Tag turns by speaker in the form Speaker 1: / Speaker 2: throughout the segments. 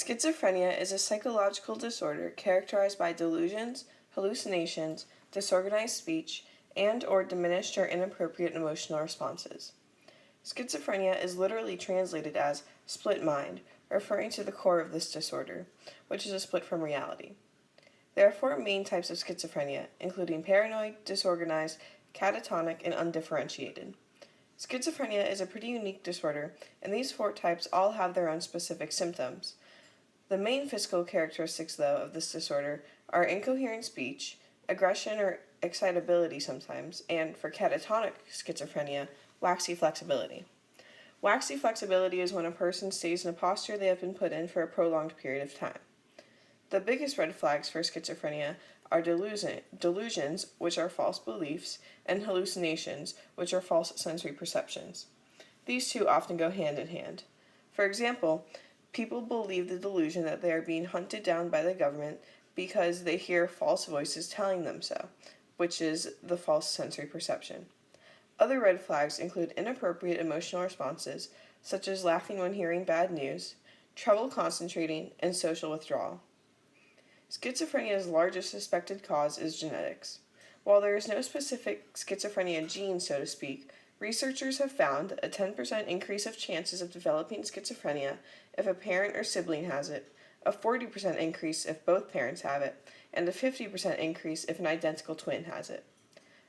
Speaker 1: Schizophrenia is a psychological disorder characterized by delusions, hallucinations, disorganized speech, and/or diminished or inappropriate emotional responses. Schizophrenia is literally translated as split mind, referring to the core of this disorder, which is a split from reality. There are four main types of schizophrenia, including paranoid, disorganized, catatonic, and undifferentiated. Schizophrenia is a pretty unique disorder, and these four types all have their own specific symptoms. The main physical characteristics, though, of this disorder are incoherent speech, aggression or excitability sometimes, and, for catatonic schizophrenia, waxy flexibility. Waxy flexibility is when a person stays in a posture they have been put in for a prolonged period of time. The biggest red flags for schizophrenia are delusions, which are false beliefs, and hallucinations, which are false sensory perceptions. These two often go hand in hand. For example, people believe the delusion that they are being hunted down by the government because they hear false voices telling them so, which is the false sensory perception. Other red flags include inappropriate emotional responses, such as laughing when hearing bad news, trouble concentrating, and social withdrawal. Schizophrenia's largest suspected cause is genetics. While there is no specific schizophrenia gene, so to speak, researchers have found a 10% increase of chances of developing schizophrenia if a parent or sibling has it, a 40% increase if both parents have it, and a 50% increase if an identical twin has it.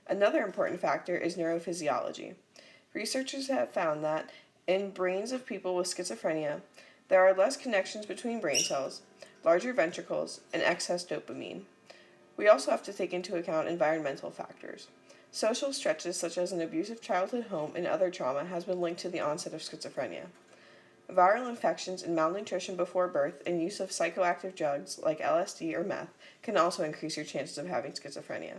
Speaker 1: Another important factor is neurophysiology. Researchers have found that in brains of people with schizophrenia, there are less connections between brain cells, larger ventricles, and excess dopamine. We also have to take into account environmental factors. Social stresses such as an abusive childhood home and other trauma has been linked to the onset of schizophrenia. Viral infections and malnutrition before birth and use of psychoactive drugs like LSD or meth can also increase your chances of having schizophrenia.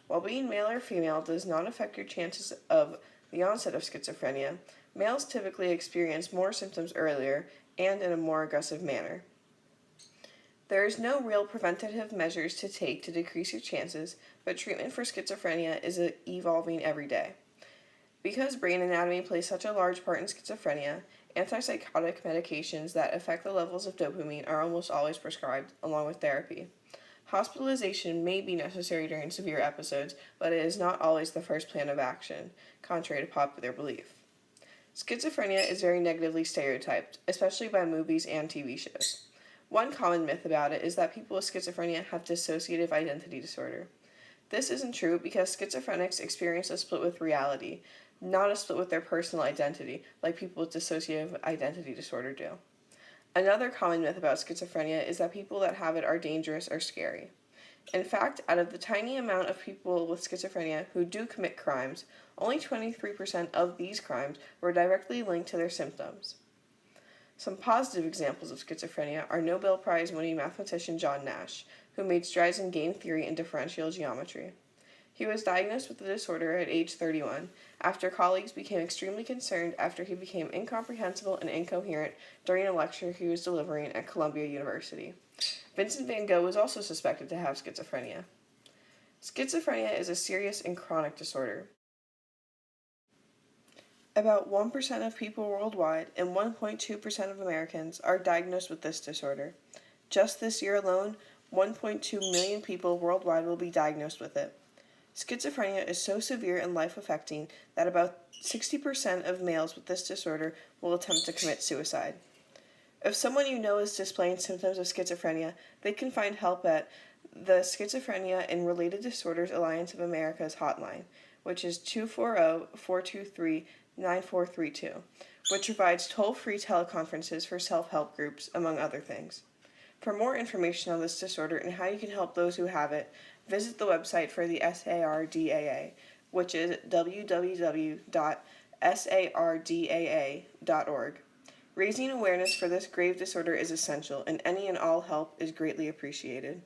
Speaker 1: While being male or female does not affect your chances of the onset of schizophrenia, males typically experience more symptoms earlier and in a more aggressive manner. There is no real preventative measures to take to decrease your chances, but treatment for schizophrenia is evolving every day. Because brain anatomy plays such a large part in schizophrenia, antipsychotic medications that affect the levels of dopamine are almost always prescribed, along with therapy. Hospitalization may be necessary during severe episodes, but it is not always the first plan of action, contrary to popular belief. Schizophrenia is very negatively stereotyped, especially by movies and TV shows. One common myth about it is that people with schizophrenia have dissociative identity disorder. This isn't true because schizophrenics experience a split with reality, not a split with their personal identity, like people with dissociative identity disorder do. Another common myth about schizophrenia is that people that have it are dangerous or scary. In fact, out of the tiny amount of people with schizophrenia who do commit crimes, only 23% of these crimes were directly linked to their symptoms. Some positive examples of schizophrenia are Nobel Prize-winning mathematician John Nash, who made strides in game theory and differential geometry. He was diagnosed with the disorder at age 31, after colleagues became extremely concerned after he became incomprehensible and incoherent during a lecture he was delivering at Columbia University. Vincent van Gogh was also suspected to have schizophrenia. Schizophrenia is a serious and chronic disorder. About 1% of people worldwide and 1.2% of Americans are diagnosed with this disorder. Just this year alone, 1.2 million people worldwide will be diagnosed with it. Schizophrenia is so severe and life-affecting that about 60% of males with this disorder will attempt to commit suicide. If someone you know is displaying symptoms of schizophrenia, they can find help at the Schizophrenia and Related Disorders Alliance of America's hotline, which is 240-423-9432, which provides toll-free teleconferences for self-help groups, among other things. For more information on this disorder and how you can help those who have it, visit the website for the SARDAA, which is www.sardaa.org. Raising awareness for this grave disorder is essential, and any and all help is greatly appreciated.